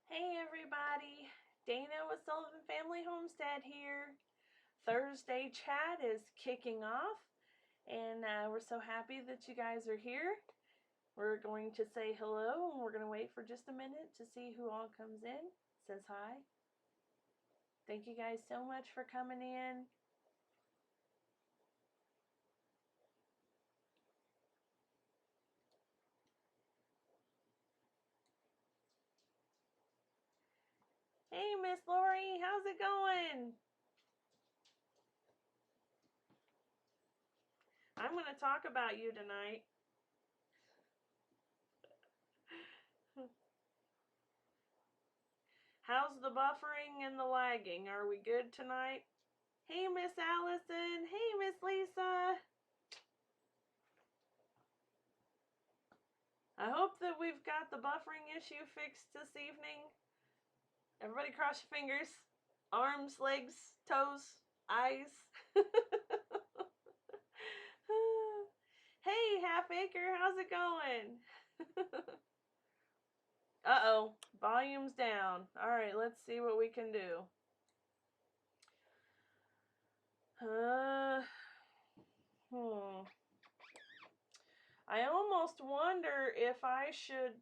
Hey everybody, Dana with Sullivan Family Homestead here. Thursday chat is kicking off and we're so happy that you guys are here. We're going to say hello and we're going to wait for just a minute to see who all comes in, says hi. Thank you guys so much for coming in. Hey Miss Lori, how's it going? I'm going to talk about you tonight. How's the buffering and the lagging? Are we good tonight? Hey Miss Allison, hey Miss Lisa. I hope that we've got the buffering issue fixed this evening. Everybody cross your fingers. Arms, legs, toes, eyes. Hey, Half Acre, how's it going? Uh-oh, volume's down. All right, let's see what we can do. I almost wonder if I should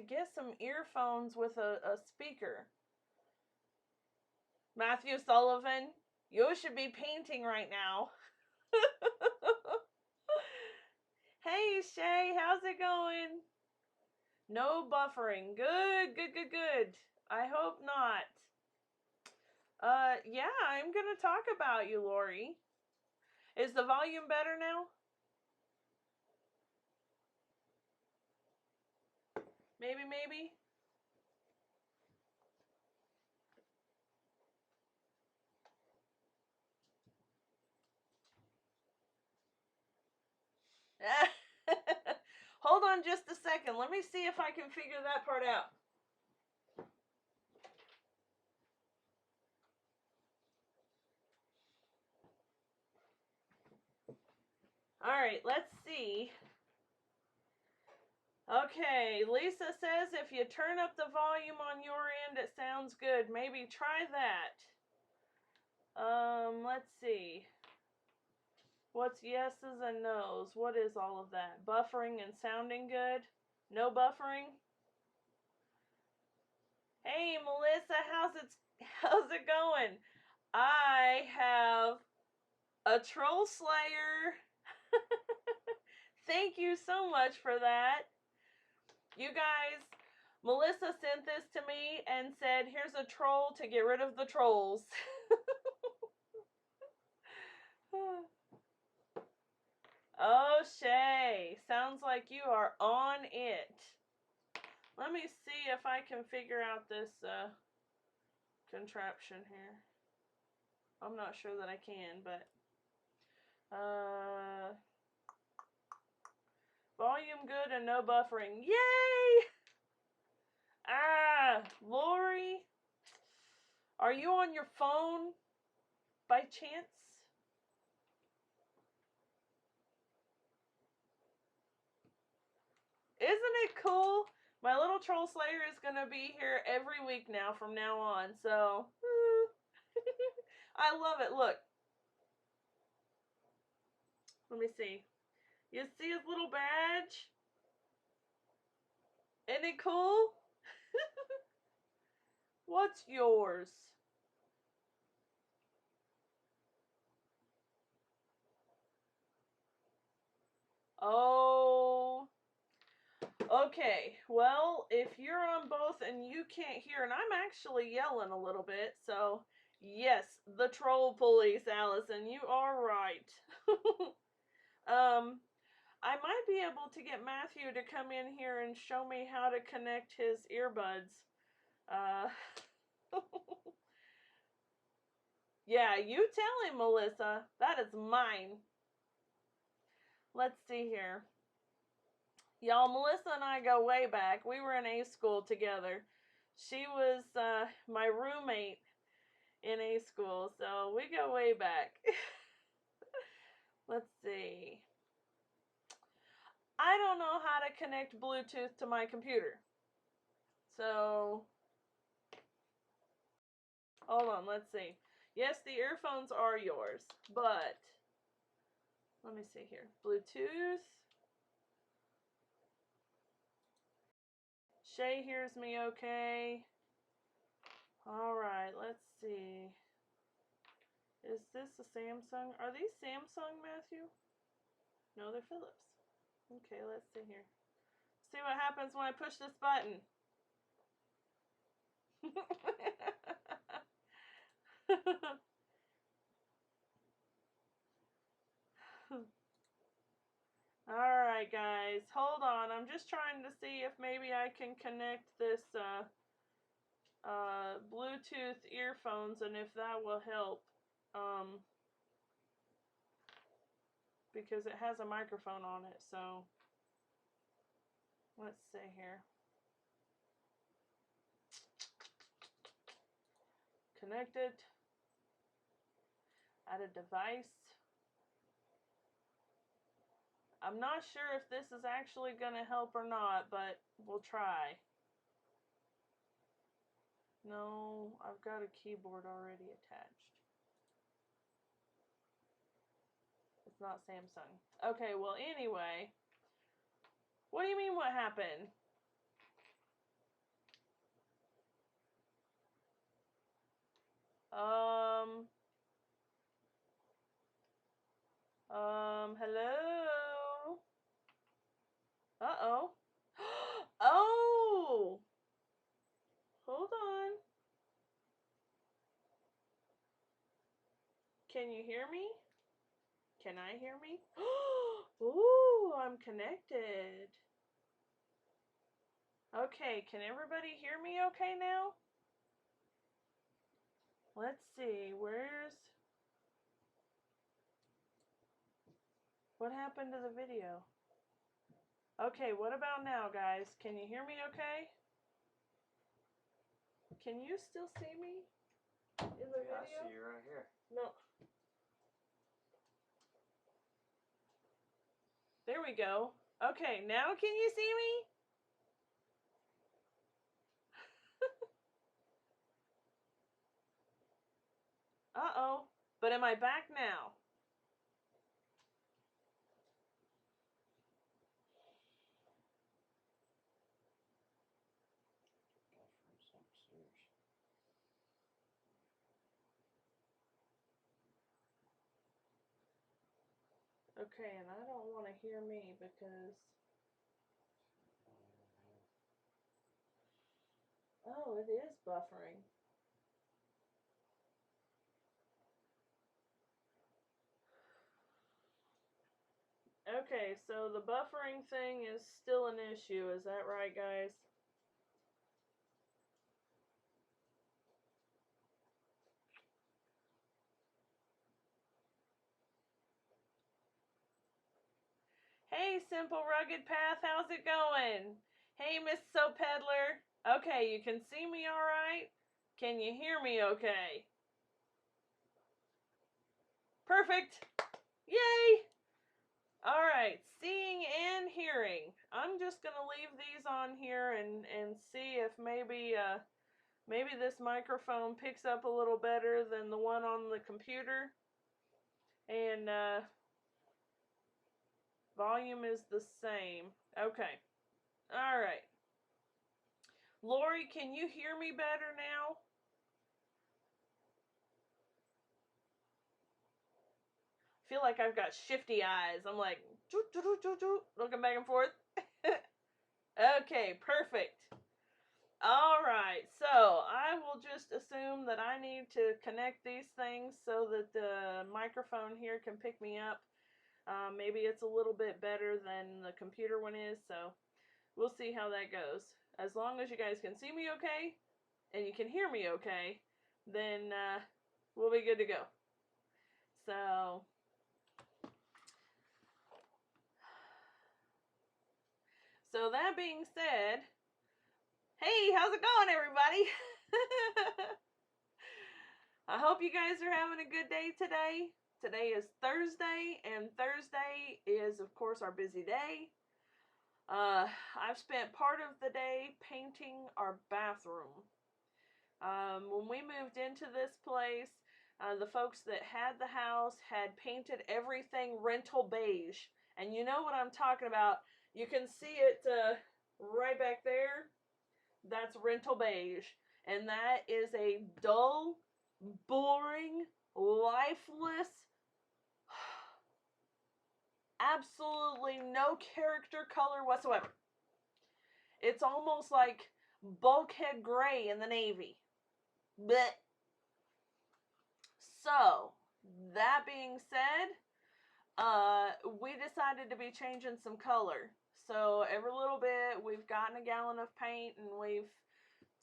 get some earphones with a speaker. Matthew Sullivan, you should be painting right now. Hey Shay, how's it going? No buffering. Good. I hope not. Yeah, I'm gonna talk about you, Lori. Is the volume better now? Maybe? Hold on just a second. Let me see if I can figure that part out. Alright, let's see. Okay, Lisa says if you turn up the volume on your end, it sounds good. Maybe try that. Let's see. What's yeses and nos? What is all of that? Buffering and sounding good? No buffering? Hey, Melissa, how's it going? I have a troll slayer. Thank you so much for that. You guys, Melissa sent this to me and said, here's a troll to get rid of the trolls. Oh, Shay, sounds like you are on it. Let me see if I can figure out this contraption here. I'm not sure that I can, but volume good and no buffering. Yay! Lori, are you on your phone by chance? Isn't it cool? My little troll slayer is going to be here every week now from now on, so I love it. Look. Let me see. You see his little badge? Isn't it cool? What's yours? Oh. Okay, well, if you're on both and you can't hear, and I'm actually yelling a little bit, so yes, the troll police, Allison, you are right. I might be able to get Matthew to come in here and show me how to connect his earbuds. Yeah, you tell him, Melissa. That is mine. Let's see here. Y'all, Melissa and I go way back. We were in A school together. She was my roommate in A school, so we go way back. Let's see. I don't know how to connect Bluetooth to my computer. So, hold on, let's see. Yes, the earphones are yours, but let me see here. Bluetooth. Shay hears me okay. All right, let's see. Is this a Samsung? Are these Samsung, Matthew? No, they're Philips. Okay, let's see here. See what happens when I push this button. Alright guys, hold on. I'm just trying to see if maybe I can connect this Bluetooth earphones and if that will help. Because it has a microphone on it, so let's see here. Connected. Add a device. I'm not sure if this is actually going to help or not, but we'll try. No, I've got a keyboard already attached. It's not Samsung. Okay, well anyway. What do you mean what happened? Hello? Uh-oh. Oh! Hold on. Can you hear me? Can I hear me? Ooh, I'm connected. Okay, can everybody hear me okay now? Let's see, what happened to the video? Okay, what about now, guys? Can you hear me okay? Can you still see me in the video? I see you right here. No. There we go. Okay, now can you see me? Uh-oh. But am I back now? Okay, and I don't want to hear me because... Oh, it is buffering. Okay, so the buffering thing is still an issue. Is that right, guys? Hey, Simple Rugged Path, how's it going? Hey, Miss Soap Peddler. Okay, you can see me all right? Can you hear me okay? Perfect. Yay! All right, seeing and hearing. I'm just going to leave these on here and see if maybe this microphone picks up a little better than the one on the computer. And volume is the same. Okay. All right. Lori, can you hear me better now? I feel like I've got shifty eyes. I'm like, looking back and forth. Okay, perfect. All right, so I will just assume that I need to connect these things so that the microphone here can pick me up. Maybe it's a little bit better than the computer one is, so we'll see how that goes. As long as you guys can see me okay and you can hear me okay, then we'll be good to go. So that being said, hey, how's it going, everybody? I hope you guys are having a good day today. Today is Thursday, and Thursday is, of course, our busy day. I've spent part of the day painting our bathroom. When we moved into this place, the folks that had the house had painted everything rental beige. And you know what I'm talking about. You can see it right back there. That's rental beige. And that is a dull, boring, lifeless, absolutely no character color whatsoever. It's almost like bulkhead gray in the Navy. But so, that being said, we decided to be changing some color. So every little bit, we've gotten a gallon of paint and we've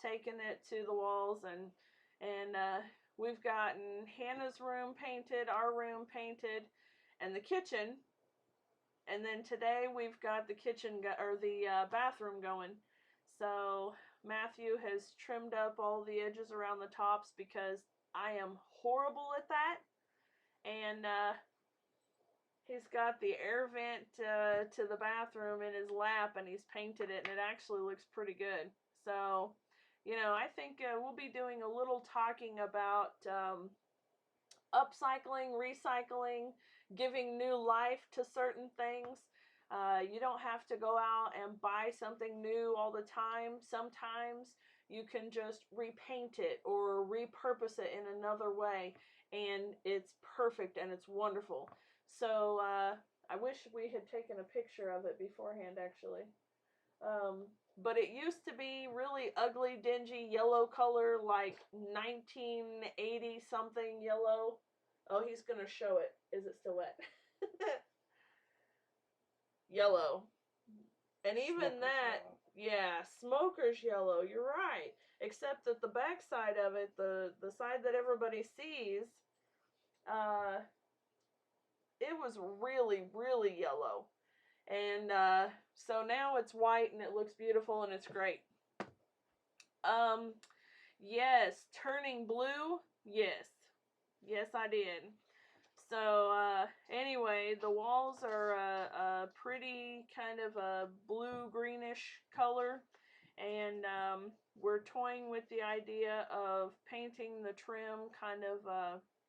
taken it to the walls, and we've gotten Hannah's room painted, our room painted, and the kitchen. And then today we've got the kitchen or the bathroom going. So Matthew has trimmed up all the edges around the tops because I am horrible at that. And he's got the air vent to the bathroom in his lap, and he's painted it, and it actually looks pretty good. So, you know, I think we'll be doing a little talking about upcycling, recycling, giving new life to certain things. You don't have to go out and buy something new all the time. Sometimes you can just repaint it or repurpose it in another way, and it's perfect and it's wonderful. So I wish we had taken a picture of it beforehand, actually. But it used to be really ugly, dingy yellow color, like 1980 something yellow. Oh, he's gonna show it. Is it still wet? Yellow. And even that, yeah, smoker's yellow. You're right. Except that the back side of it, the side that everybody sees, uh, it was really, really yellow. And so now it's white and it looks beautiful and it's great. Yes, turning blue. Yes. Yes, I did. So, anyway, the walls are a pretty kind of a blue-greenish color. And we're toying with the idea of painting the trim kind of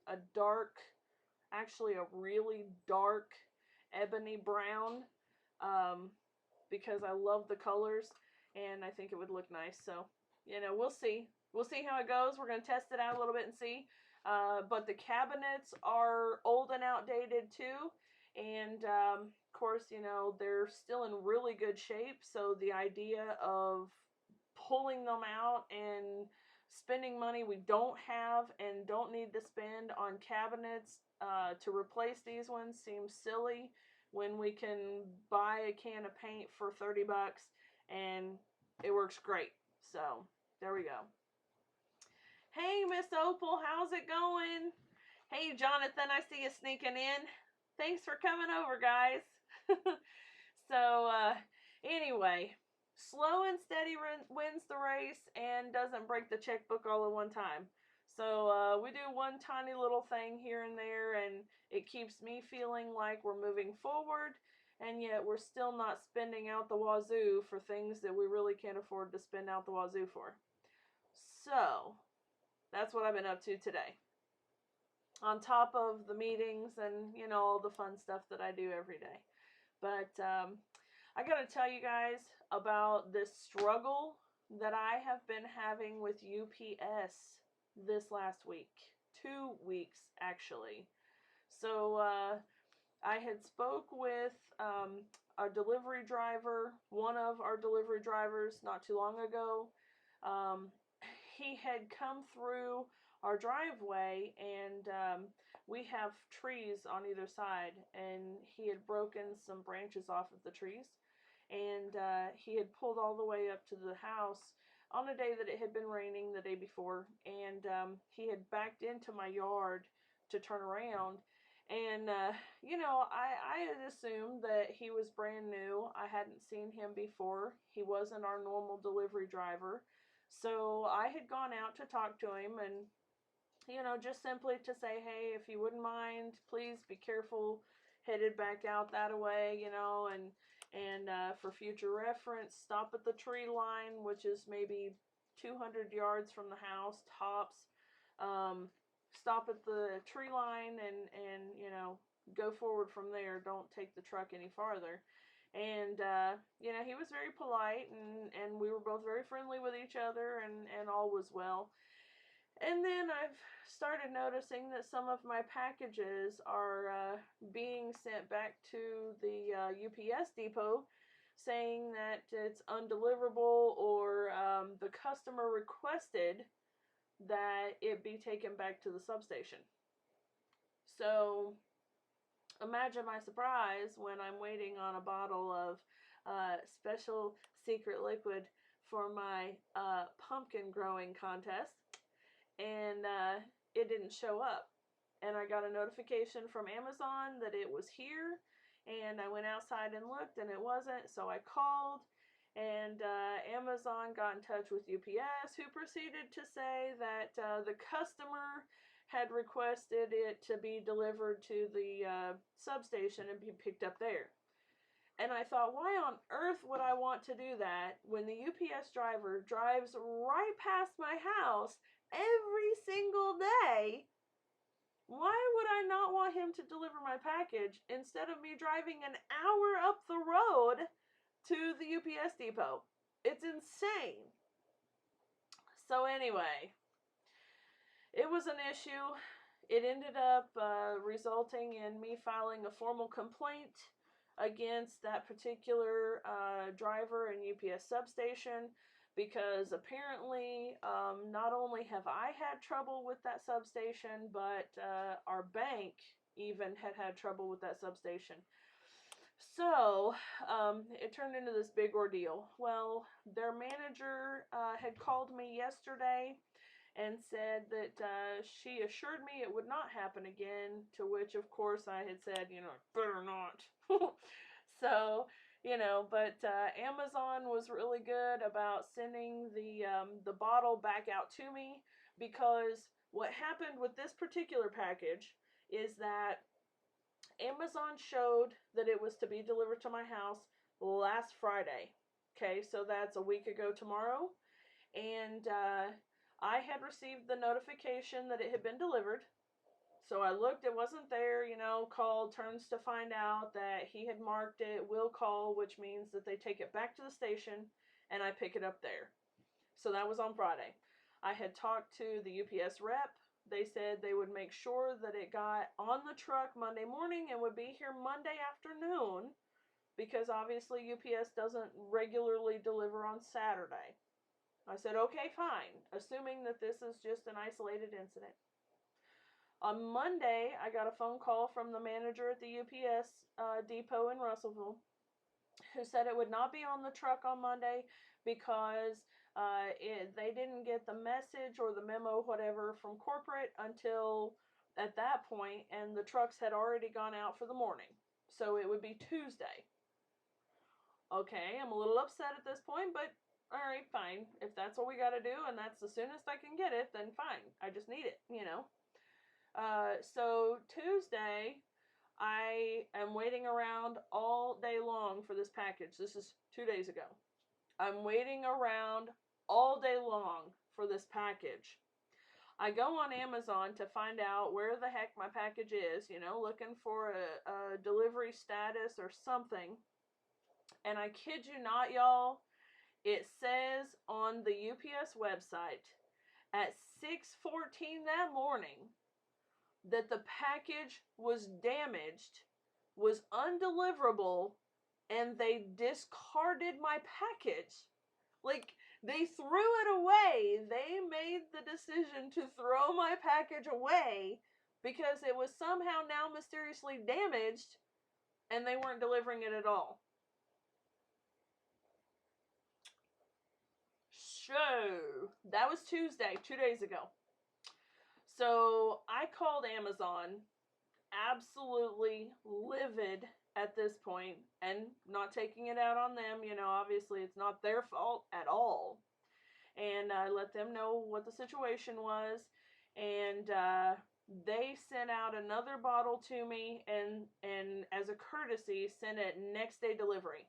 a dark, actually a really dark ebony brown. Because I love the colors and I think it would look nice. So, you know, we'll see. We'll see how it goes. We're going to test it out a little bit and see. But the cabinets are old and outdated too. And, of course, you know, they're still in really good shape. So the idea of pulling them out and spending money we don't have and don't need to spend on cabinets to replace these ones seems silly when we can buy a can of paint for 30 bucks and it works great. So there we go. Hey, Miss Opal, how's it going? Hey, Jonathan, I see you sneaking in. Thanks for coming over, guys. So anyway, slow and steady wins the race and doesn't break the checkbook all at one time. So we do one tiny little thing here and there, and it keeps me feeling like we're moving forward, and yet we're still not spending out the wazoo for things that we really can't afford to spend out the wazoo for. So that's what I've been up to today. On top of the meetings and, you know, all the fun stuff that I do every day. But I got to tell you guys about this struggle that I have been having with UPS this last week. 2 weeks, actually. So I had spoke with our delivery driver, one of our delivery drivers, not too long ago. He had come through our driveway, and we have trees on either side, and he had broken some branches off of the trees, and he had pulled all the way up to the house on a day that it had been raining the day before, and he had backed into my yard to turn around. And, you know, I had assumed that he was brand new. I hadn't seen him before. He wasn't our normal delivery driver. So I had gone out to talk to him and, you know, just simply to say, hey, if you wouldn't mind, please be careful, headed back out that way, you know, And for future reference, stop at the tree line, which is maybe 200 yards from the house, tops. Stop at the tree line and you know, go forward from there. Don't take the truck any farther. And, you know, he was very polite, and we were both very friendly with each other, and all was well. And then I've started noticing that some of my packages are being sent back to the UPS depot, saying that it's undeliverable, or the customer requested that it be taken back to the substation. So imagine my surprise when I'm waiting on a bottle of special secret liquid for my pumpkin growing contest, and it didn't show up. And I got a notification from Amazon that it was here, and I went outside and looked, and it wasn't. So I called, and Amazon got in touch with UPS, who proceeded to say that the customer had requested it to be delivered to the substation and be picked up there. And I thought, why on earth would I want to do that when the UPS driver drives right past my house every single day? Why would I not want him to deliver my package instead of me driving an hour up the road to the UPS depot? It's insane. So anyway, it was an issue. It ended up resulting in me filing a formal complaint against that particular driver and UPS substation, because apparently not only have I had trouble with that substation, but our bank even had trouble with that substation. So it turned into this big ordeal. Well, their manager had called me yesterday and said that she assured me it would not happen again, to which, of course, I had said, you know, better not. So, you know, but Amazon was really good about sending the bottle back out to me, because what happened with this particular package is that Amazon showed that it was to be delivered to my house last Friday. Okay, so that's a week ago tomorrow. And I had received the notification that it had been delivered. So I looked, it wasn't there, you know, called, turns to find out that he had marked it, will call, which means that they take it back to the station and I pick it up there. So that was on Friday. I had talked to the UPS rep. They said they would make sure that it got on the truck Monday morning and would be here Monday afternoon, because obviously UPS doesn't regularly deliver on Saturday. I said, okay, fine, assuming that this is just an isolated incident. On Monday, I got a phone call from the manager at the UPS depot in Russellville, who said it would not be on the truck on Monday because they didn't get the message or the memo, whatever, from corporate until at that point, and the trucks had already gone out for the morning. So it would be Tuesday. Okay, I'm a little upset at this point, but all right, fine. If that's what we got to do and that's the soonest I can get it, then fine. I just need it, you know. So Tuesday, I am waiting around all day long for this package. This is 2 days ago. I'm waiting around all day long for this package. I go on Amazon to find out where the heck my package is, you know, looking for a delivery status or something. And I kid you not, y'all, it says on the UPS website at 6:14 that morning that the package was damaged, was undeliverable, and they discarded my package. Like, they threw it away. They made the decision to throw my package away because it was somehow now mysteriously damaged, and they weren't delivering it at all. So, that was Tuesday, 2 days ago. So, I called Amazon, absolutely livid at this point, and not taking it out on them. You know, obviously it's not their fault at all. And I let them know what the situation was. And they sent out another bottle to me, and as a courtesy sent it next day delivery.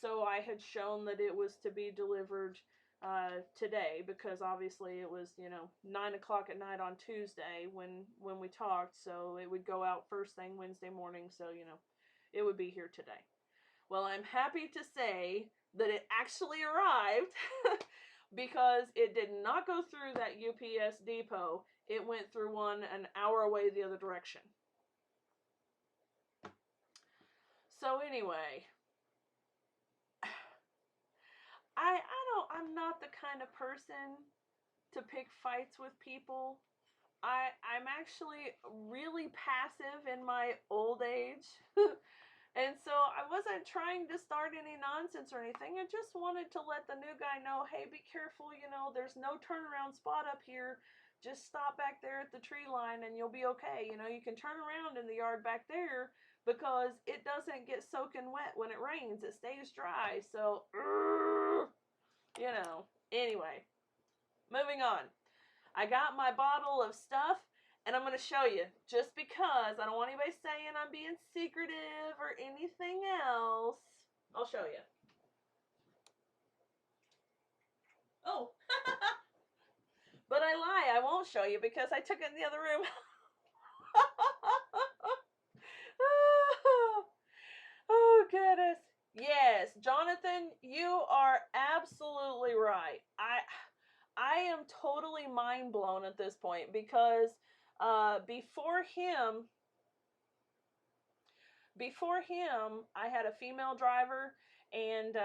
So I had shown that it was to be delivered today, because obviously it was 9 o'clock at night on Tuesday when we talked, so it would go out first thing Wednesday morning, so it would be here today. Well, I'm happy to say that it actually arrived because it did not go through that UPS depot. It went through one an hour away the other direction. So anyway, I'm not the kind of person to pick fights with people. I'm actually really passive in my old age. And so I wasn't trying to start any nonsense or anything. I just wanted to let the new guy know, hey, be careful, there's no turnaround spot up here. Just stop back there at the tree line and you'll be okay. You can turn around in the yard back there because it doesn't get soaking wet when it rains. It stays dry. So, anyway, moving on. I got my bottle of stuff, and I'm going to show you, just because I don't want anybody saying I'm being secretive or anything else. I'll show you. Oh, but I lie. I won't show you because I took it in the other room. Oh, goodness. Yes, Jonathan, you are absolutely right. I am totally mind blown at this point because before him, I had a female driver, and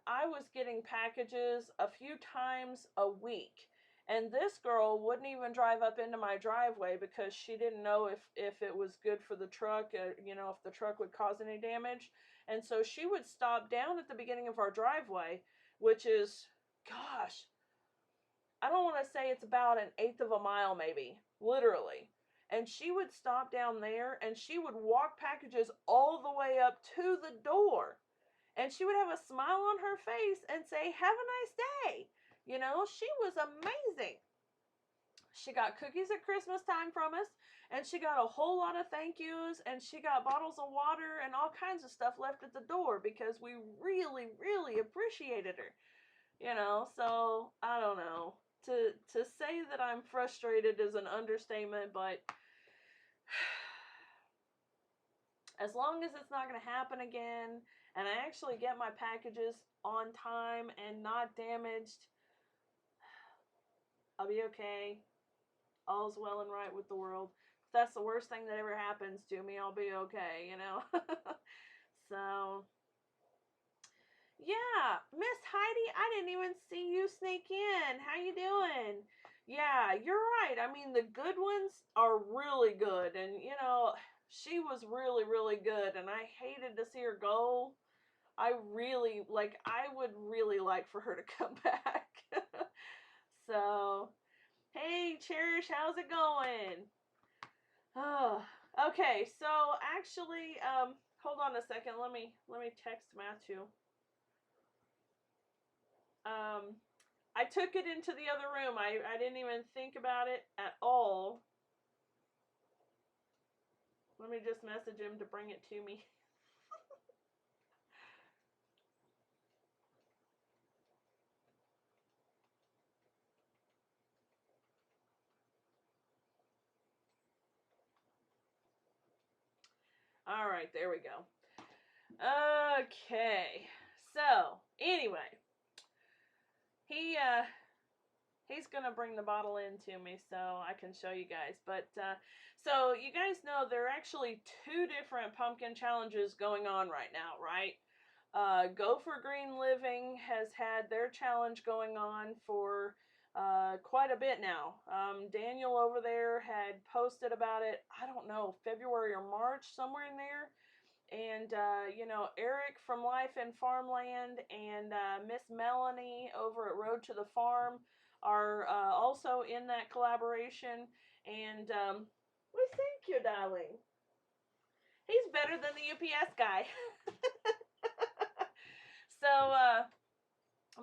I was getting packages a few times a week. And this girl wouldn't even drive up into my driveway because she didn't know if it was good for the truck, if the truck would cause any damage. And so she would stop down at the beginning of our driveway, which is, gosh, I don't want to say it's about an eighth of a mile, maybe, literally. And she would stop down there and she would walk packages all the way up to the door. And she would have a smile on her face and say, have a nice day. She was amazing. She got cookies at Christmas time from us, and she got a whole lot of thank yous, and she got bottles of water and all kinds of stuff left at the door because we really, really appreciated her. So I don't know. To say that I'm frustrated is an understatement, but as long as it's not going to happen again, and I actually get my packages on time and not damaged, I'll be okay. All's well and right with the world. If that's the worst thing that ever happens to me, I'll be okay, So, yeah, Miss Heidi, I didn't even see you sneak in. How you doing? Yeah, you're right. I mean, the good ones are really good, and she was really, really good, and I hated to see her go. I would really like for her to come back. So, hey, Cherish, how's it going? Oh, okay. So actually, hold on a second. Let me text Matthew. I took it into the other room. I didn't even think about it at all. Let me just message him to bring it to me. All right, there we go. Okay. So, anyway, he's gonna bring the bottle in to me so I can show you guys. But so you guys know there are actually two different pumpkin challenges going on right now, right? Go for Green Living has had their challenge going on for quite a bit now. Daniel over there had posted about it, I don't know, February or March, somewhere in there. And, Eric from Life and Farmland and Miss Melanie over at Road to the Farm are also in that collaboration. And we thank you, darling. He's better than the UPS guy. So,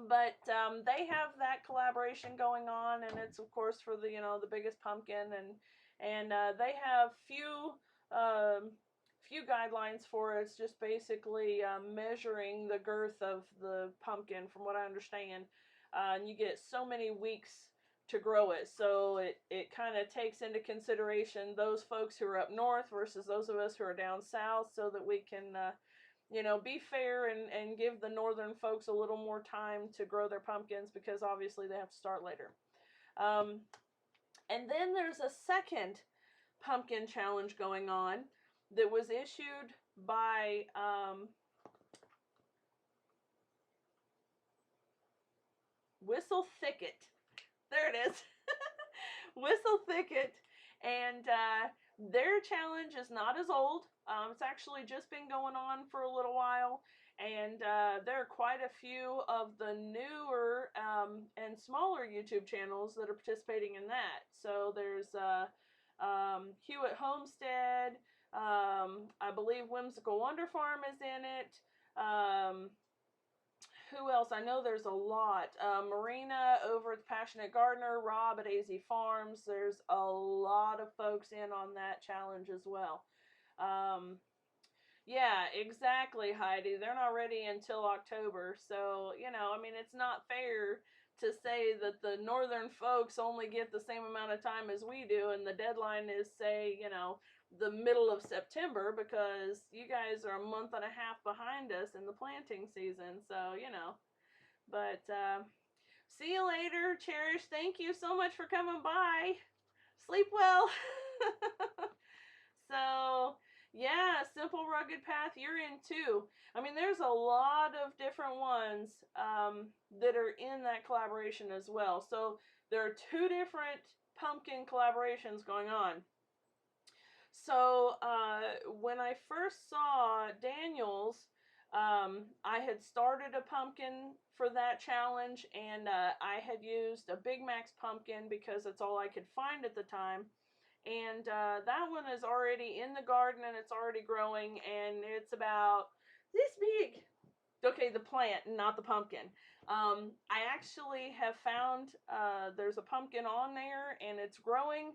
but they have that collaboration going on, and it's of course for the the biggest pumpkin, And they have few guidelines for it. It's just basically measuring the girth of the pumpkin, from what I understand. And you get so many weeks to grow it. So it kind of takes into consideration those folks who are up north versus those of us who are down south, so that we can, be fair and give the northern folks a little more time to grow their pumpkins, because obviously they have to start later. And then there's a second pumpkin challenge going on that was issued by Whistle Thicket. There it is. Whistle Thicket. And their challenge is not as old. It's actually just been going on for a little while. And there are quite a few of the newer and smaller YouTube channels that are participating in that. So there's Hewitt Homestead. I believe Whimsical Wonder Farm is in it. Who else? I know there's a lot. Marina over at the Passionate Gardener, Rob at AZ Farms. There's a lot of folks in on that challenge as well. Yeah, exactly, Heidi. They're not ready until October. So, it's not fair to say that the northern folks only get the same amount of time as we do, and the deadline is, say, the middle of September, because you guys are a month and a half behind us in the planting season. So, but see you later, Cherish. Thank you so much for coming by. Sleep well. So, yeah, Simple Rugged Path, you're in too. I mean, there's a lot of different ones that are in that collaboration as well. So there are two different pumpkin collaborations going on. So when I first saw Daniel's, I had started a pumpkin for that challenge, and I had used a Big Mac's pumpkin because it's all I could find at the time. And that one is already in the garden, and it's already growing, and it's about this big. Okay, the plant, not the pumpkin. I actually have found there's a pumpkin on there, and it's growing,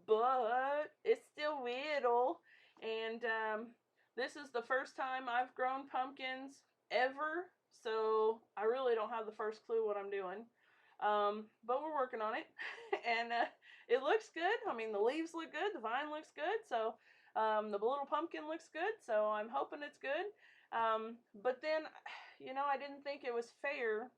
but it's still little. And this is the first time I've grown pumpkins ever, so I really don't have the first clue what I'm doing. But we're working on it, and it looks good. I mean, the leaves look good, the vine looks good, so the little pumpkin looks good, so I'm hoping it's good. But then, I didn't think it was fair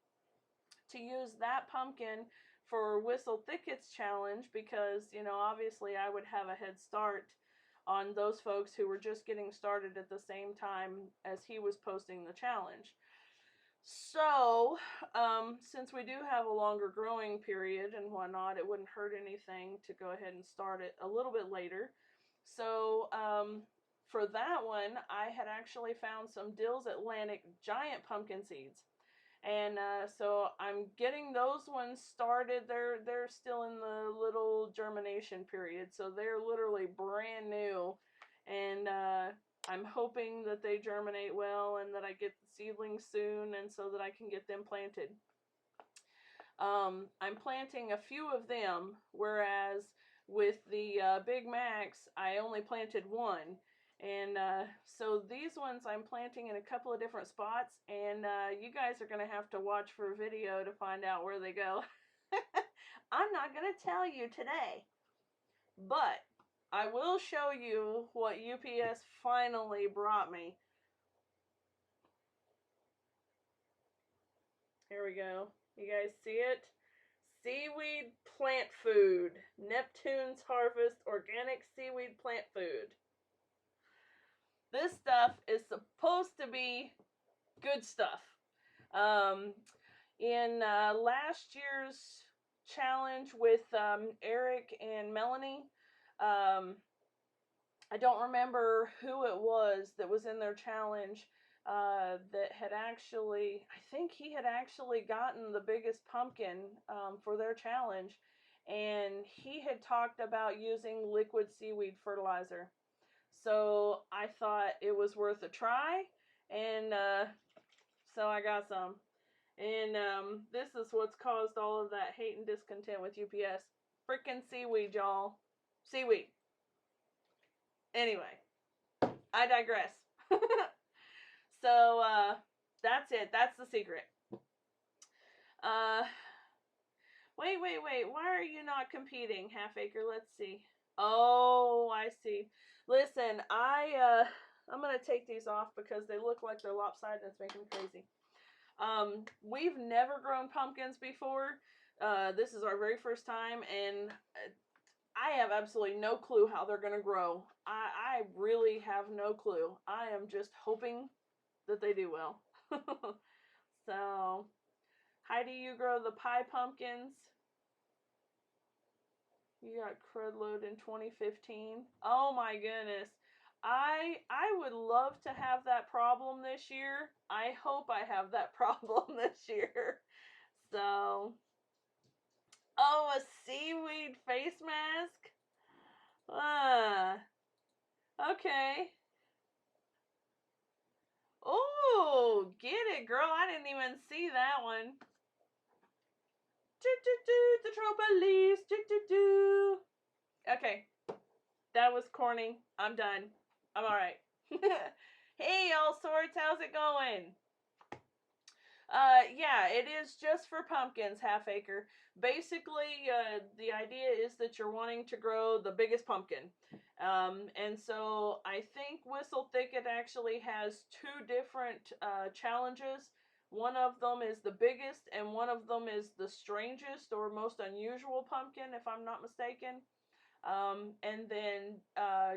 to use that pumpkin for Whistle Thicket's challenge, because, obviously I would have a head start on those folks who were just getting started at the same time as he was posting the challenge. So, since we do have a longer growing period and whatnot, it wouldn't hurt anything to go ahead and start it a little bit later. So, for that one, I had actually found some Dill's Atlantic giant pumpkin seeds. And so I'm getting those ones started. They're still in the little germination period, so they're literally brand new. And I'm hoping that they germinate well and that I get the seedlings soon, and so that I can get them planted. I'm planting a few of them, whereas with the Big Macs, I only planted one. And so these ones I'm planting in a couple of different spots, and you guys are going to have to watch for a video to find out where they go. I'm not going to tell you today, but I will show you what UPS finally brought me. Here we go. You guys see it? Seaweed plant food. Neptune's Harvest organic seaweed plant food. This stuff is supposed to be good stuff. In last year's challenge with Eric and Melanie, I don't remember who it was that was in their challenge that had actually, I think he had actually gotten the biggest pumpkin for their challenge, and he had talked about using liquid seaweed fertilizer. So I thought it was worth a try, and so I got some. And this is what's caused all of that hate and discontent with UPS. Freaking seaweed, y'all. seaweed. Anyway, I digress. So, that's it. That's the secret. Wait. Why are you not competing, Half Acre? Let's see. Oh, I see. Listen, I'm gonna take these off because they look like they're lopsided and it's making me crazy. We've never grown pumpkins before. This is our very first time, and I have absolutely no clue how they're gonna grow. I really have no clue. I am just hoping that they do well. So, Heidi, you grow the pie pumpkins. You got crud load in 2015. Oh my goodness. I would love to have that problem this year. I hope I have that problem this year. So, oh, a seaweed face mask? Okay. Oh, get it, girl. I didn't even see that one. The Tropolis. Okay. That was corny. I'm done. I'm alright. Hey, y'all sorts. How's it going? Yeah, it is just for pumpkins, Half Acre. Basically, the idea is that you're wanting to grow the biggest pumpkin. And so I think Whistle Thicket actually has two different challenges. One of them is the biggest, and one of them is the strangest or most unusual pumpkin, if I'm not mistaken. And then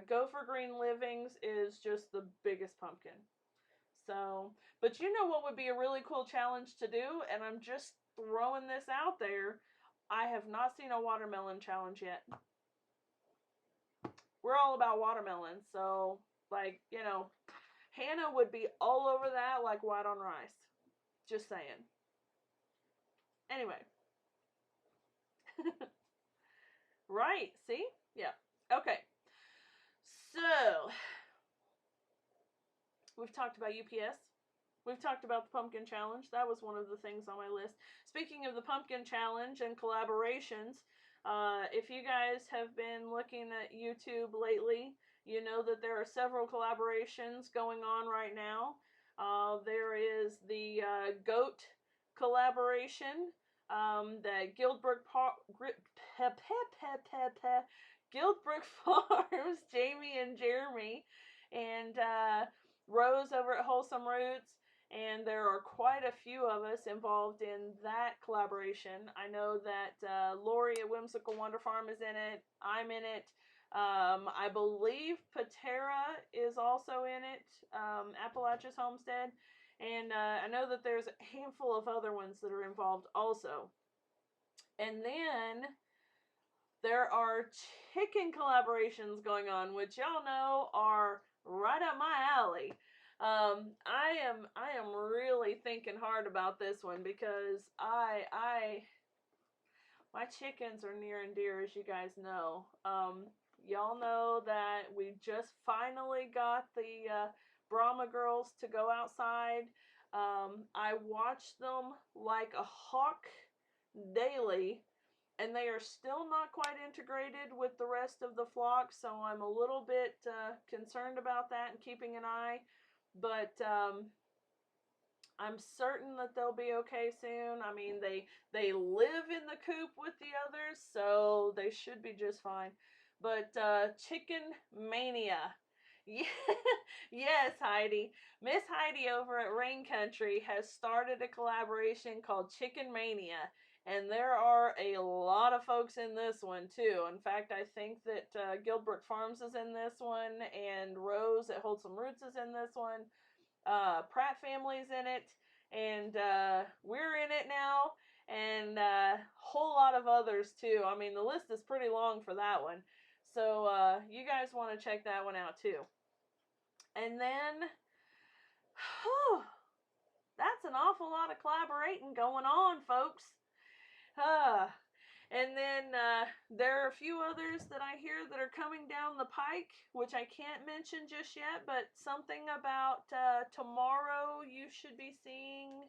Gopher Green Livings is just the biggest pumpkin. So, but you know what would be a really cool challenge to do, and I'm just throwing this out there. I have not seen a watermelon challenge yet. We're all about watermelons, so, like, you know, Hannah would be all over that like white on rice. Just saying. Anyway. Right, see? Yeah. Okay. So, we've talked about UPS. We've talked about the pumpkin challenge. That was one of the things on my list. Speaking of the pumpkin challenge and collaborations, if you guys have been looking at YouTube lately, you know that there are several collaborations going on right now. There is the goat collaboration that Guildbrook Farms, Jamie and Jeremy, and Rose over at Wholesome Roots. And there are quite a few of us involved in that collaboration. I know that Lori at Whimsical Wonder Farm is in it. I'm in it. I believe Patera is also in it, Appalachia's Homestead. And I know that there's a handful of other ones that are involved also. And then there are chicken collaborations going on, which y'all know are right up my alley. I am really thinking hard about this one because my chickens are near and dear, as you guys know. Y'all know that we just finally got the Brahma girls to go outside. I watch them like a hawk daily, and they are still not quite integrated with the rest of the flock, so I'm a little bit concerned about that and keeping an eye. But I'm certain that they'll be okay soon. I mean, they live in the coop with the others, so they should be just fine. But chicken mania. Yes, Heidi. Miss Heidi over at Rain Country has started a collaboration called Chicken Mania. And there are a lot of folks in this one, too. In fact, I think that Guildbrook Farms is in this one, and Rose at Wholesome Roots is in this one. Pratt family's in it, and we're in it now, and a whole lot of others, too. I mean, the list is pretty long for that one. So you guys want to check that one out, too. And then, whew, that's an awful lot of collaborating going on, folks. And then there are a few others that I hear that are coming down the pike, which I can't mention just yet, but something about tomorrow you should be seeing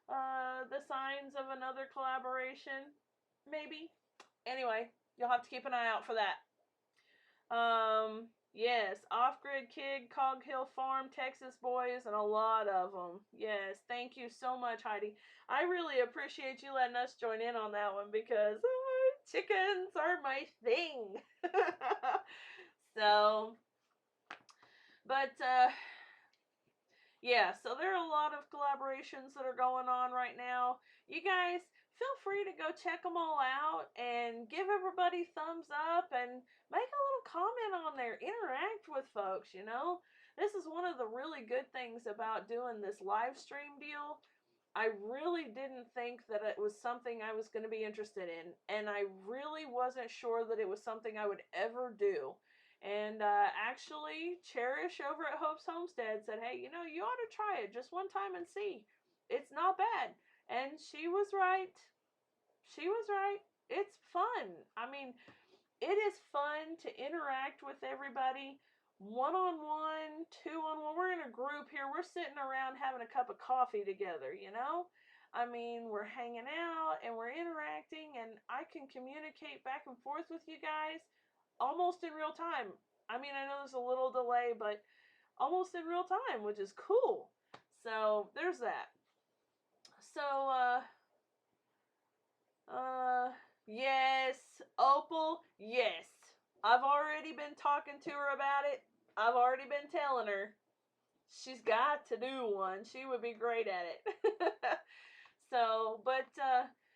the signs of another collaboration, maybe. Anyway, you'll have to keep an eye out for that. Yes, Off-Grid Kid, Cog Hill Farm, Texas Boys, and a lot of them. Yes, thank you so much, Heidi. I really appreciate you letting us join in on that one because chickens are my thing. So, but yeah, so there are a lot of collaborations that are going on right now. You guys feel free to go check them all out and give everybody thumbs up and make a little comment on there. Interact with folks, you know. This is one of the really good things about doing this live stream deal. I really didn't think that it was something I was going to be interested in, and I really wasn't sure that it was something I would ever do. And actually, Cherish over at Hope's Homestead said, hey, you know, you ought to try it just one time and see. It's not bad. And she was right. She was right. It's fun. I mean, it is fun to interact with everybody one-on-one, two-on-one. We're in a group here. We're sitting around having a cup of coffee together, you know? I mean, we're hanging out and we're interacting, and I can communicate back and forth with you guys almost in real time. I mean, I know there's a little delay, but almost in real time, which is cool. So there's that. So, yes, Opal, yes. I've already been talking to her about it. I've already been telling her she's got to do one. She would be great at it. So, but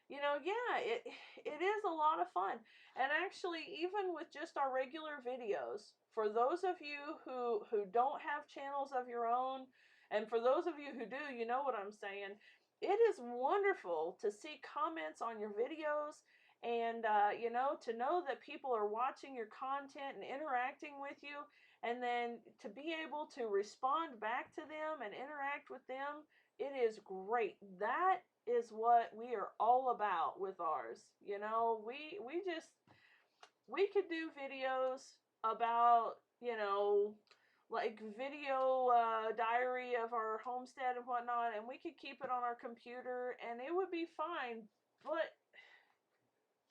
you know, yeah, it is a lot of fun. And actually, even with just our regular videos, for those of you who don't have channels of your own, and for those of you who do, you know what I'm saying. It is wonderful to see comments on your videos, and you know, to know that people are watching your content and interacting with you, and then to be able to respond back to them and interact with them. It is great. That is what we are all about with ours. You know, we could do videos about, you know, like video diary of our homestead and whatnot, and we could keep it on our computer and it would be fine, but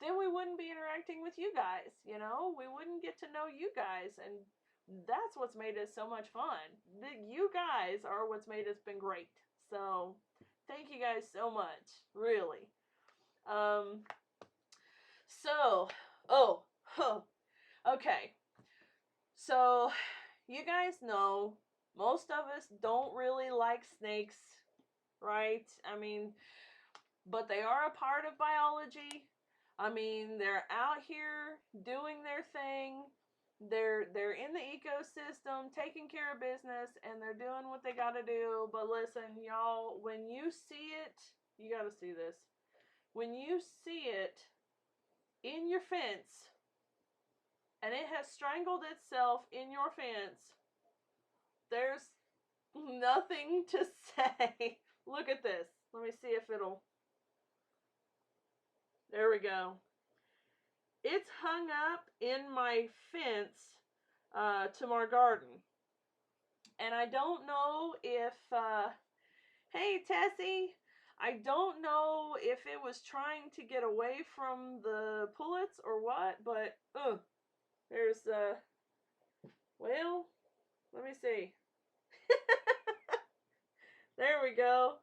then we wouldn't be interacting with you guys, you know? We wouldn't get to know you guys, and that's what's made it so much fun. You guys are what's made it been great. So, thank you guys so much, really. So, oh, huh, okay. So, you guys know most of us don't really like snakes, right? I mean, but they are a part of biology. I mean, they're out here doing their thing. They're in the ecosystem, taking care of business, and they're doing what they got to do. But listen, y'all, when you see it, you got to see this. When you see it in your fence, and it has strangled itself in your fence, there's nothing to say. Look at this. Let me see if it'll. There we go. It's hung up in my fence to my garden. And I don't know if, hey Tessie, I don't know if it was trying to get away from the pullets or what, but, there's, well, let me see. There we go.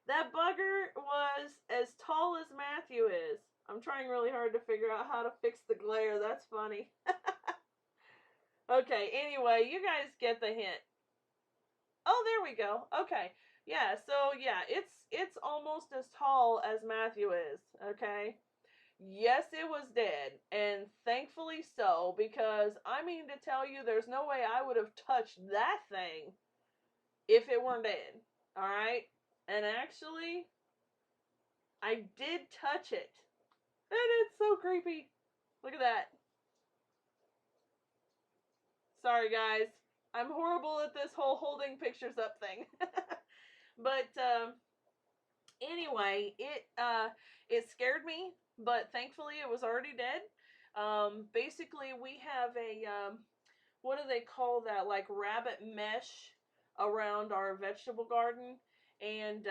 That bugger was as tall as Matthew is. I'm trying really hard to figure out how to fix the glare. That's funny. Okay, anyway, you guys get the hint. Oh, there we go. Okay. Yeah, so yeah, it's almost as tall as Matthew is, okay? Yes, it was dead, and thankfully so, because I mean to tell you, there's no way I would have touched that thing if it weren't dead. All right? And actually, I did touch it. And it's so creepy. Look at that. Sorry, guys. I'm horrible at this whole holding pictures up thing. But anyway, it scared me, but thankfully it was already dead. Basically, we have a what do they call that? Like rabbit mesh around our vegetable garden, and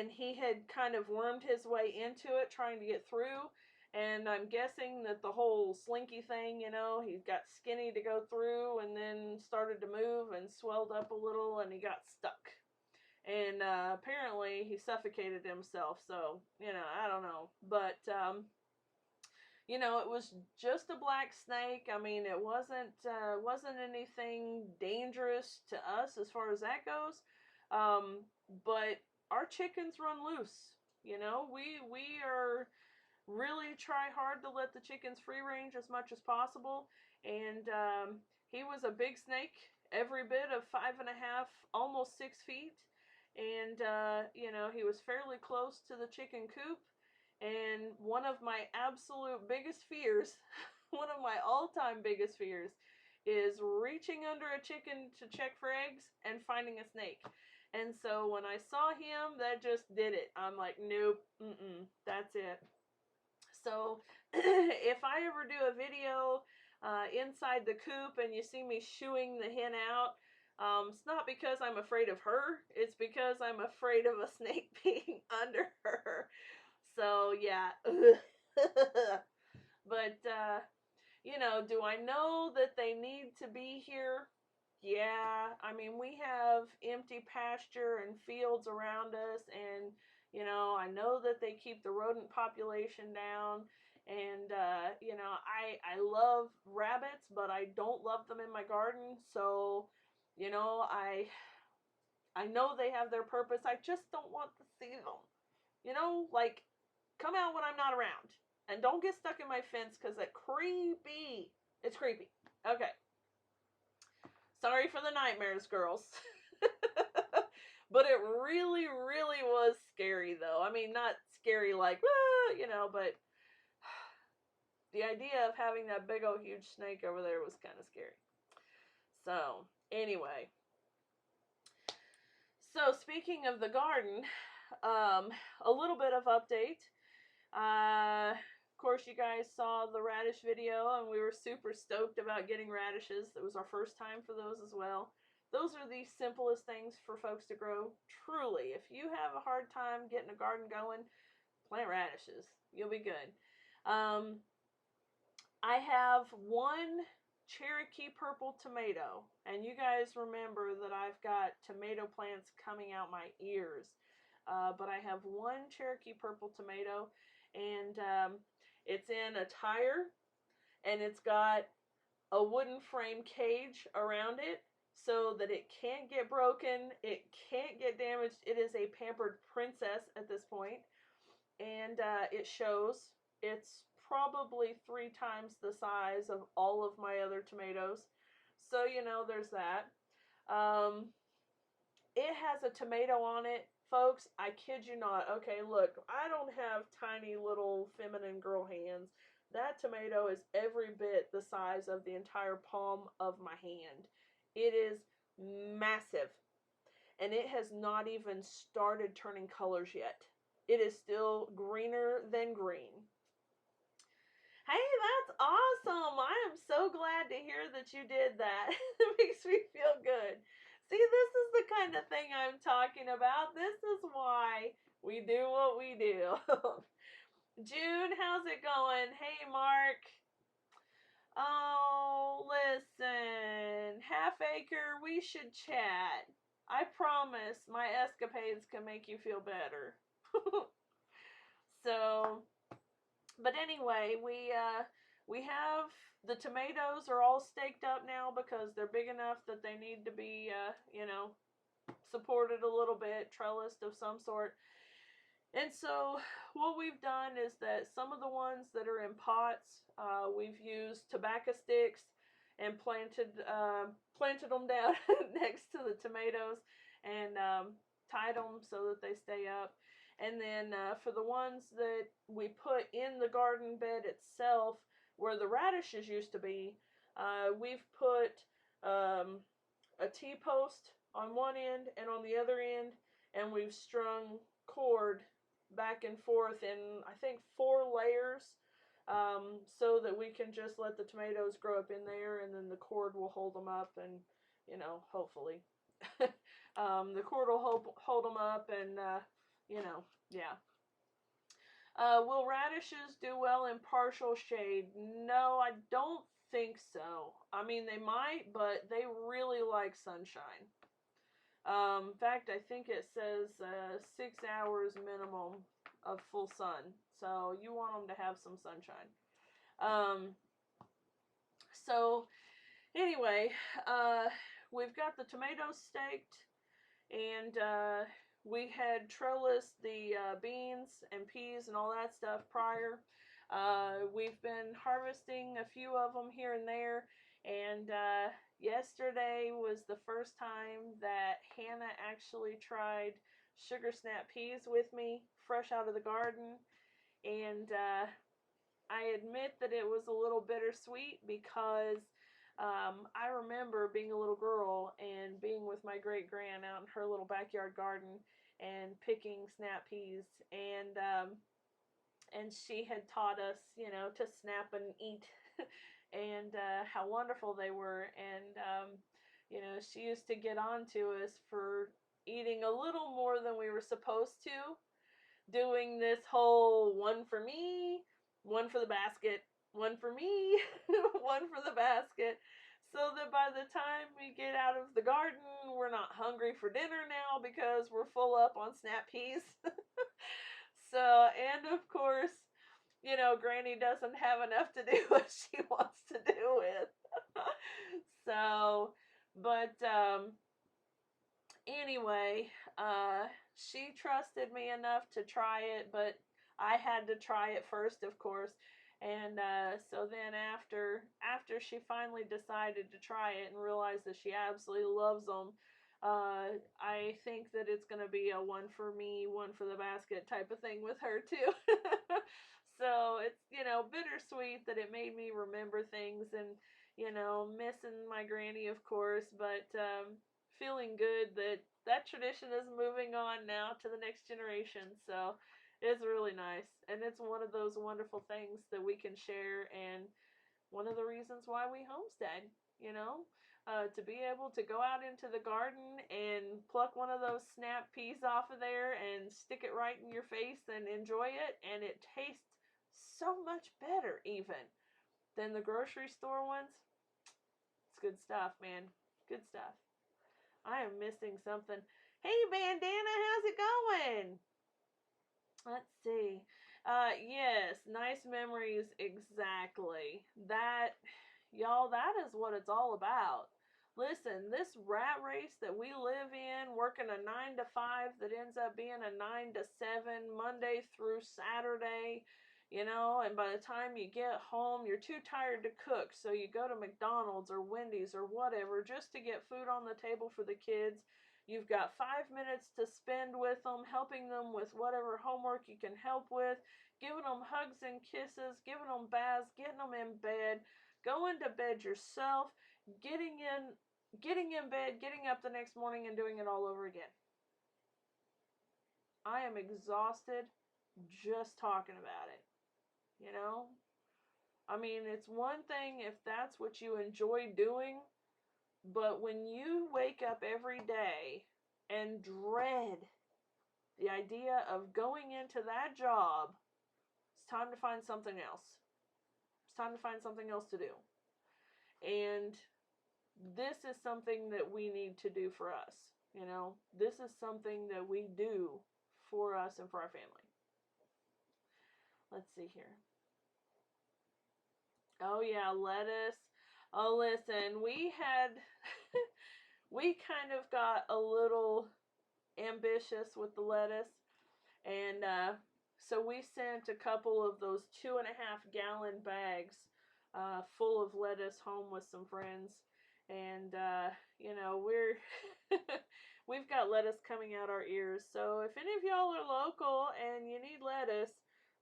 he had kind of wormed his way into it, trying to get through. And I'm guessing that the whole slinky thing, you know, he got skinny to go through and then started to move and swelled up a little and he got stuck. And apparently he suffocated himself. So, you know, I don't know. But, you know, it was just a black snake. I mean, it wasn't anything dangerous to us as far as that goes. But our chickens run loose. You know, we are really try hard to let the chickens free range as much as possible. And he was a big snake, every bit of 5.5, almost 6 feet. And, you know, he was fairly close to the chicken coop. And one of my absolute biggest fears, one of my all-time biggest fears, is reaching under a chicken to check for eggs and finding a snake. And so when I saw him, that just did it. I'm like, nope, that's it. So if I ever do a video inside the coop and you see me shooing the hen out, it's not because I'm afraid of her. It's because I'm afraid of a snake being under her. So yeah. But, you know, do I know that they need to be here? Yeah. I mean, we have empty pasture and fields around us, and, you know, I know that they keep the rodent population down. And, you know, I love rabbits, but I don't love them in my garden. So, you know, I know they have their purpose. I just don't want to see them. You know, like, come out when I'm not around. And don't get stuck in my fence because it's creepy. It's creepy. Okay. Sorry for the nightmares, girls. But it really, really was scary, though. I mean, not scary like, you know, but the idea of having that big old huge snake over there was kind of scary. So, anyway. So, speaking of the garden, a little bit of update. Of course, you guys saw the radish video, and we were super stoked about getting radishes. It was our first time for those as well. Those are the simplest things for folks to grow. Truly, if you have a hard time getting a garden going, plant radishes. You'll be good. I have one Cherokee purple tomato, and you guys remember that I've got tomato plants coming out my ears. But I have one Cherokee purple tomato, and it's in a tire, and it's got a wooden frame cage around it so that it can't get broken, it can't get damaged. It is a pampered princess at this point, and it shows. It's probably 3 times the size of all of my other tomatoes, so you know there's that. It has a tomato on it, folks. I kid you not. Okay, look, I don't have tiny little feminine girl hands. That tomato is every bit the size of the entire palm of my hand. It is massive. And it has not even started turning colors yet. It is still greener than green. Hey, that's awesome. I am so glad to hear that you did that. It makes me feel good. See, this is the kind of thing I'm talking about. This is why we do what we do. June, how's it going? Hey, Mark. Oh, listen. Half Acre, we should chat. I promise my escapades can make you feel better. So, but anyway, we have the tomatoes are all staked up now because they're big enough that they need to be, you know, supported a little bit, trellised of some sort. And so what we've done is that some of the ones that are in pots, we've used tobacco sticks and planted them down next to the tomatoes and tied them so that they stay up. And then for the ones that we put in the garden bed itself, where the radishes used to be, we've put a T-post on one end and on the other end, and we've strung cord back and forth in, I think, 4 layers, so that we can just let the tomatoes grow up in there, and then the cord will hold them up, and, you know, hopefully. The cord will hold them up, and, you know, yeah. Will radishes do well in partial shade? No, I don't think so. I mean, they might, but they really like sunshine. In fact, I think it says 6 hours minimum of full sun. So you want them to have some sunshine. So anyway, we've got the tomatoes staked, and we had trellised the beans and peas and all that stuff prior. We've been harvesting a few of them here and there, and yesterday was the first time that Hannah actually tried sugar snap peas with me, fresh out of the garden, and I admit that it was a little bittersweet because I remember being a little girl and being with my great grand out in her little backyard garden and picking snap peas, and she had taught us, you know, to snap and eat, and how wonderful they were, and you know, she used to get on to us for eating a little more than we were supposed to, doing this whole one for me, one for the basket, one for me, one for the basket, so that by the time we get out of the garden, we're not hungry for dinner now because we're full up on snap peas. So, and of course, you know, Granny doesn't have enough to do what she wants to do with. So, but anyway, she trusted me enough to try it, but I had to try it first, of course. And so then after she finally decided to try it and realized that she absolutely loves them, I think that it's going to be a one for me, one for the basket type of thing with her too. So it's, you know, bittersweet that it made me remember things, and, you know, missing my granny, of course, but feeling good that that tradition is moving on now to the next generation. So it's really nice, and it's one of those wonderful things that we can share, and one of the reasons why we homestead, you know, to be able to go out into the garden and pluck one of those snap peas off of there and stick it right in your face and enjoy it, and it tastes so much better even than the grocery store ones. It's good stuff, man. Good stuff. I am missing something. Hey, Bandana, how's it going? Let's see. Yes, nice memories, exactly. That, y'all, that is what it's all about. Listen, this rat race that we live in, working a 9 to 5 that ends up being a 9 to 7, Monday through Saturday, you know, and by the time you get home, you're too tired to cook, so you go to McDonald's or Wendy's or whatever just to get food on the table for the kids. You've got 5 minutes to spend with them, helping them with whatever homework you can help with, giving them hugs and kisses, giving them baths, getting them in bed, going to bed yourself, getting in bed, getting up the next morning and doing it all over again. I am exhausted just talking about it, you know? I mean, it's one thing if that's what you enjoy doing, but when you wake up every day and dread the idea of going into that job, it's time to find something else. It's time to find something else to do. And this is something that we need to do for us. You know, this is something that we do for us and for our family. Let's see here. Oh yeah, lettuce. Oh, listen, we kind of got a little ambitious with the lettuce, and so we sent a couple of those 2.5-gallon bags full of lettuce home with some friends, and you know, we've got lettuce coming out our ears. So if any of y'all are local and you need lettuce,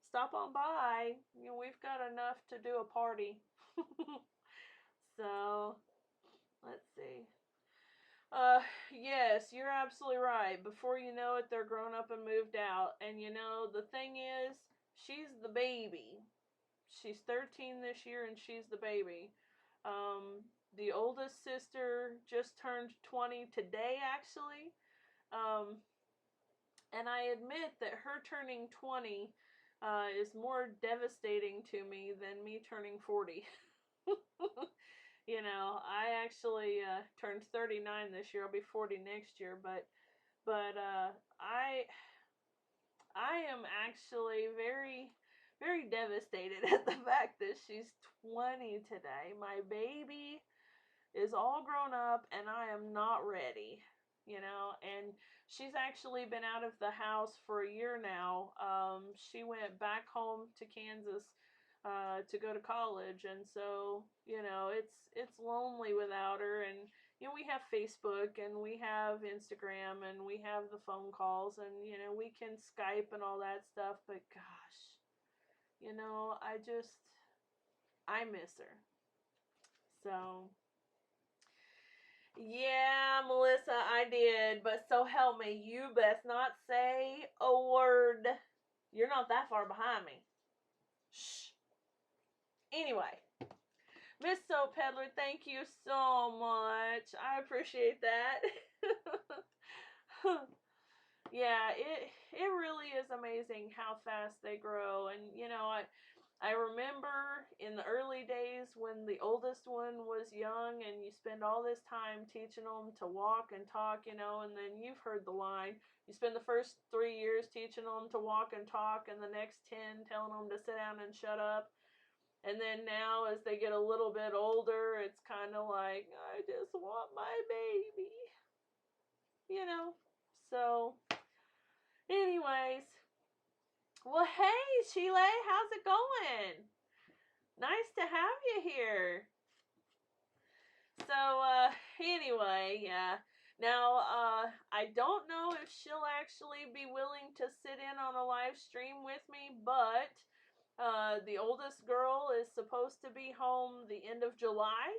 stop on by. You know, we've got enough to do a party. So let's see. Yes, you're absolutely right. Before you know it, they're grown up and moved out. And you know, the thing is, she's the baby. She's 13 this year and she's the baby. The oldest sister just turned 20 today, actually. And I admit that her turning 20 is more devastating to me than me turning 40. You know, I actually turned 39 this year. I'll be 40 next year, but I am actually very devastated at the fact that she's 20 today. My baby is all grown up and I am not ready, you know, and she's actually been out of the house for a year now. She went back home to Kansas to go to college, and so, you know, it's lonely without her. And you know, we have Facebook and we have Instagram and we have the phone calls, and you know, we can Skype and all that stuff, but gosh, you know, I miss her. So yeah, Melissa, I did, but so help me, you best not say a word. You're not that far behind me. Shh. Anyway, Miss Soap Peddler, thank you so much. I appreciate that. Yeah, it really is amazing how fast they grow. And you know, I remember in the early days when the oldest one was young, and you spend all this time teaching them to walk and talk, you know, and then you've heard the line, you spend the first 3 years teaching them to walk and talk, and the next 10 telling them to sit down and shut up. And then now, as they get a little bit older, it's kind of like, I just want my baby, you know. So, anyways, well, hey, Sheila, how's it going? Nice to have you here. So, anyway, yeah. Now, I don't know if she'll actually be willing to sit in on a live stream with me, but the oldest girl is supposed to be home the end of July,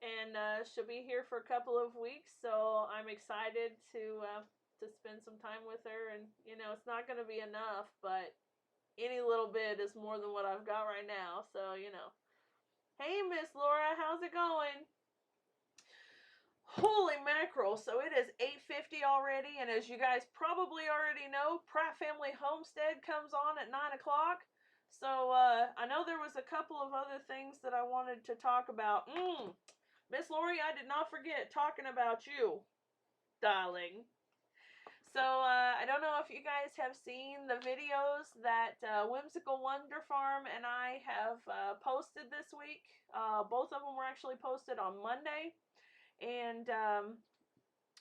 and she'll be here for a couple of weeks, so I'm excited to spend some time with her. And you know, it's not going to be enough, but any little bit is more than what I've got right now, so you know. Hey, Miss Laura, how's it going? Holy mackerel, so it is 8:50 already, and as you guys probably already know, Pratt Family Homestead comes on at 9 o'clock. So I know there was a couple of other things that I wanted to talk about. Miss Lori, I did not forget talking about you, darling. So I don't know if you guys have seen the videos that Whimsical Wonder Farm and I have posted this week. Both of them were actually posted on Monday. And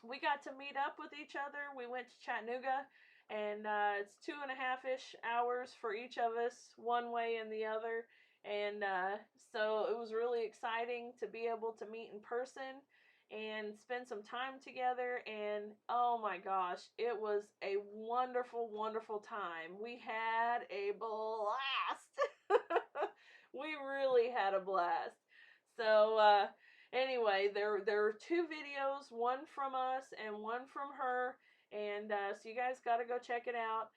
we got to meet up with each other. We went to Chattanooga, and it's 2.5-ish hours for each of us, one way and the other. And so it was really exciting to be able to meet in person and spend some time together. And oh my gosh, it was a wonderful, wonderful time. We had a blast. We really had a blast. So anyway, there are 2 videos, one from us and one from her, and so you guys got to go check it out.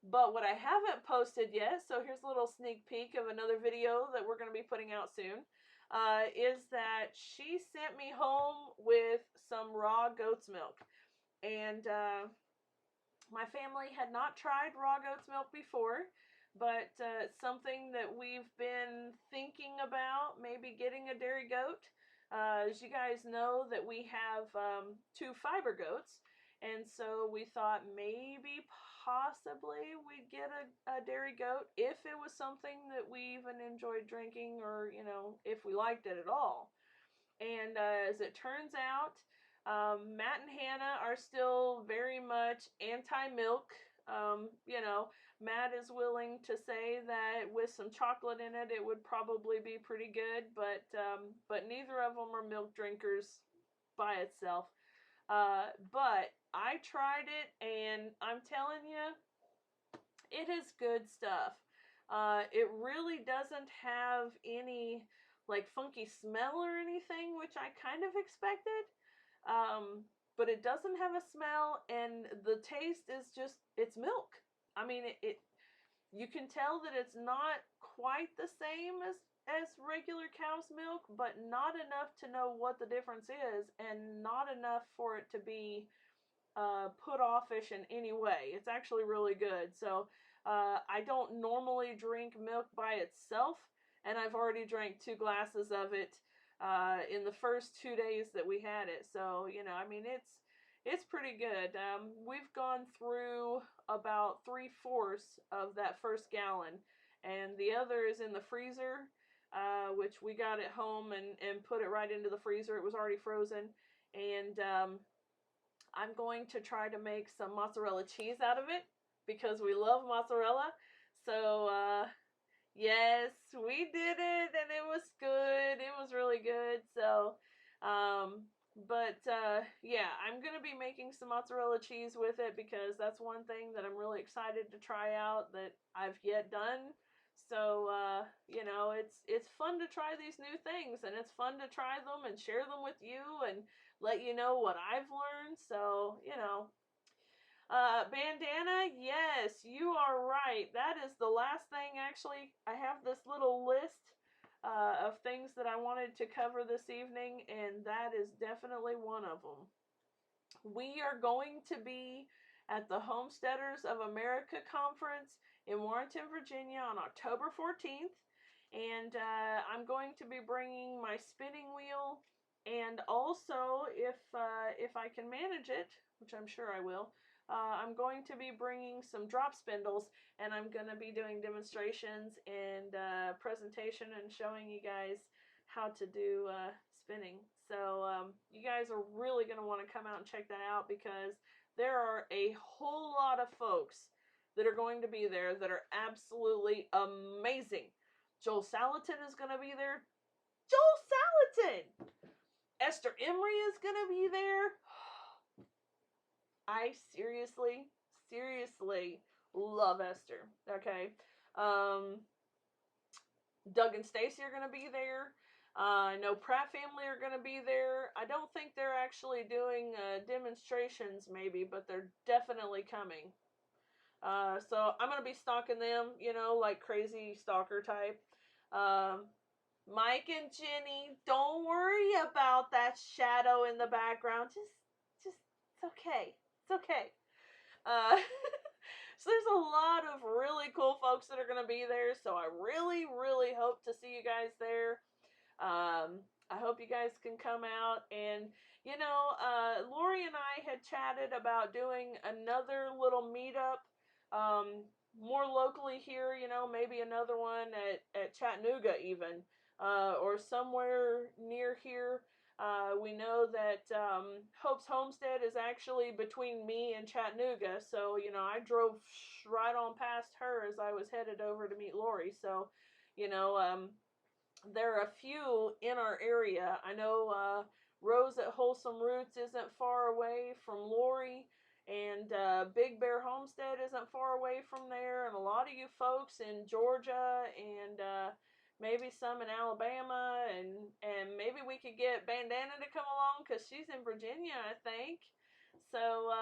But what I haven't posted yet, so here's a little sneak peek of another video that we're going to be putting out soon, is that she sent me home with some raw goat's milk. And my family had not tried raw goat's milk before, but it's something that we've been thinking about, maybe getting a dairy goat. As you guys know, that we have 2 fiber goats, and so we thought maybe possibly we'd get a dairy goat if it was something that we even enjoyed drinking, or you know, if we liked it at all. And as it turns out, Matt and Hannah are still very much anti-milk. You know, Matt is willing to say that with some chocolate in it, it would probably be pretty good, but neither of them are milk drinkers by itself. But I tried it, and I'm telling you, it is good stuff. It really doesn't have any like funky smell or anything, which I kind of expected. But it doesn't have a smell, and the taste is just, it's milk. I mean, you can tell that it's not quite the same as regular cow's milk, but not enough to know what the difference is, and not enough for it to be put offish in any way. It's actually really good. So I don't normally drink milk by itself, and I've already drank 2 glasses of it in the first 2 days that we had it. So, you know, I mean, it's pretty good. We've gone through about 3/4 of that first gallon, and the other is in the freezer, which we got at home and put it right into the freezer. It was already frozen, and I'm going to try to make some mozzarella cheese out of it because we love mozzarella. So, yes, we did it, and it was good. It was really good. So, yeah, I'm going to be making some mozzarella cheese with it because that's one thing that I'm really excited to try out that I've yet done. So, you know, it's fun to try these new things, and it's fun to try them and share them with you and let you know what I've learned. So, you know, bandana, yes, you are right. That is the last thing, actually. I have this little list of things that I wanted to cover this evening, and that is definitely one of them. We are going to be at the Homesteaders of America Conference in Warrenton, Virginia on October 14th, and I'm going to be bringing my spinning wheel, and also, if I can manage it, which I'm sure I will, I'm going to be bringing some drop spindles, and I'm going to be doing demonstrations and presentation and showing you guys how to do spinning. So you guys are really going to want to come out and check that out because there are a whole lot of folks that are going to be there that are absolutely amazing. Joel Salatin is going to be there. Joel Salatin! Esther Emery is going to be there. I seriously love Esther. Okay. Doug and Stacy are going to be there. I know Pratt family are going to be there. I don't think they're actually doing demonstrations maybe, but they're definitely coming. So I'm going to be stalking them, you know, like crazy stalker type. Mike and Jenny, don't worry about that shadow in the background. Just, it's okay. It's okay. So there's a lot of really cool folks that are going to be there. So I really hope to see you guys there. I hope you guys can come out. And, you know, Lori and I had chatted about doing another little meetup, more locally here, you know, maybe another one at Chattanooga even, or somewhere near here. We know that Hope's Homestead is actually between me and Chattanooga, so, you know, I drove right on past her as I was headed over to meet Lori. So, you know, there are a few in our area. I know Rose at Wholesome Roots isn't far away from Lori, and Big Bear Homestead isn't far away from there, and a lot of you folks in Georgia and maybe some in Alabama, and maybe we could get Bandana to come along because she's in Virginia, I think. So,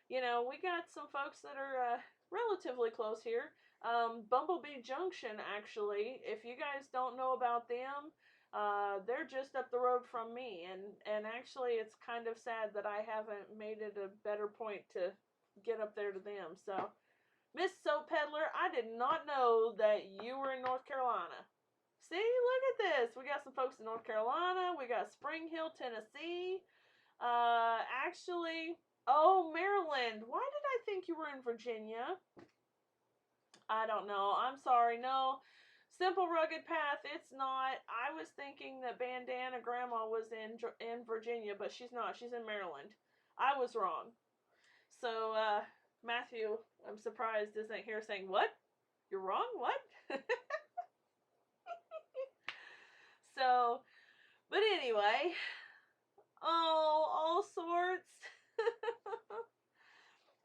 you know, we got some folks that are relatively close here. Bumblebee Junction, actually, if you guys don't know about them, they're just up the road from me, and actually it's kind of sad that I haven't made it a better point to get up there to them. So, Miss Soap Peddler, I did not know that you were in North Carolina. See, look at this. We got some folks in North Carolina. We got Spring Hill, Tennessee. Actually, oh, Maryland. Why did I think you were in Virginia? I don't know. I'm sorry. No. Simple Rugged Path, it's not. I was thinking that Bandana Grandma was in Virginia, but she's not. She's in Maryland. I was wrong. So, Matthew, I'm surprised, isn't here saying, what? You're wrong? What? So, but anyway. Oh, all sorts.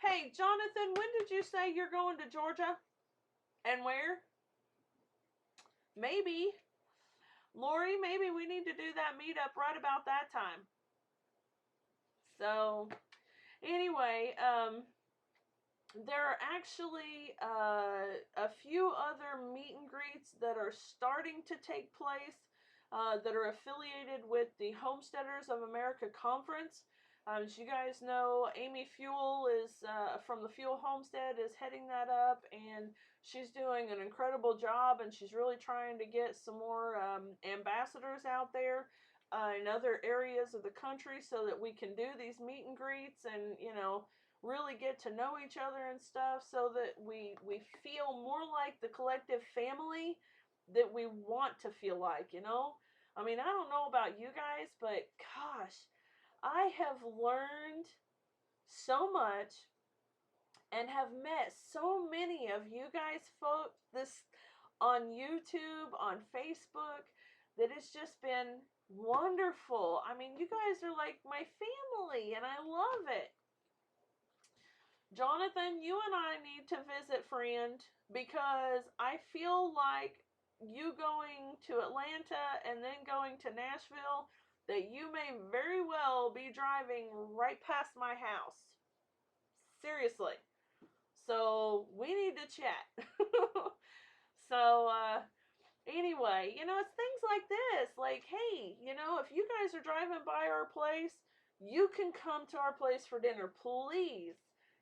Hey, Jonathan, when did you say you're going to Georgia? And where? Maybe. Lori, maybe we need to do that meetup right about that time. So, anyway, there are actually a few other meet and greets that are starting to take place that are affiliated with the Homesteaders of America Conference. As you guys know, Amy Fuel is from the Fuel Homestead is heading that up, and she's doing an incredible job, and she's really trying to get some more ambassadors out there in other areas of the country so that we can do these meet and greets and, you know, really get to know each other and stuff so that we feel more like the collective family that we want to feel like, you know? I mean, I don't know about you guys, but gosh, I have learned so much and have met so many of you guys folks this on YouTube, on Facebook, that it's just been wonderful. I mean, you guys are like my family and I love it. Jonathan, you and I need to visit, friend, because I feel like you going to Atlanta and then going to Nashville, that you may very well be driving right past my house. Seriously. So we need to chat. So anyway, you know, it's things like this. Like, hey, you know, if you guys are driving by our place, you can come to our place for dinner, please.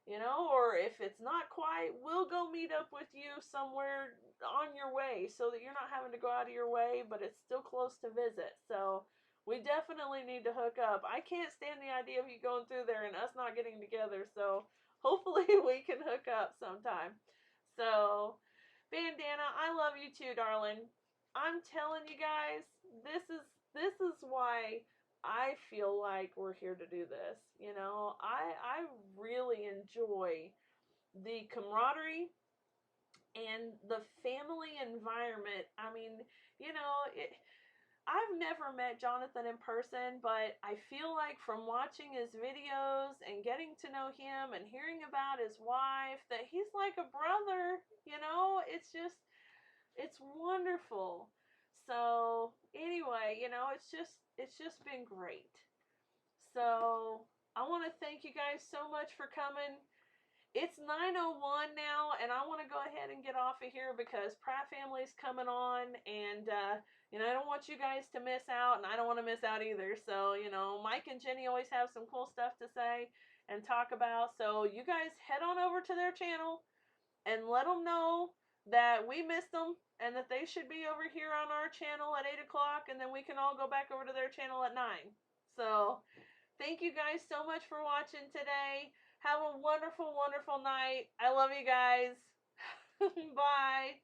You know, or if it's not quite, we'll go meet up with you somewhere on your way so that you're not having to go out of your way, but it's still close to visit. So we definitely need to hook up. I can't stand the idea of you going through there and us not getting together. So hopefully we can hook up sometime. So, Bandana, I love you too, darling. I'm telling you guys, this is why I feel like we're here to do this. You know, I really enjoy the camaraderie and the family environment. I mean, you know, I've never met Jonathan in person, but I feel like from watching his videos and getting to know him and hearing about his wife that he's like a brother. You know, it's wonderful. So anyway, you know, it's just been great. So I want to thank you guys so much for coming. It's 9:01 now, and I want to go ahead and get off of here because Pratt Family's coming on, and you know, I don't want you guys to miss out, and I don't want to miss out either. So, you know, Mike and Jenny always have some cool stuff to say and talk about. So you guys head on over to their channel and let them know that we missed them and that they should be over here on our channel at 8 o'clock, and then we can all go back over to their channel at 9. So thank you guys so much for watching today. Have a wonderful, wonderful night. I love you guys. Bye.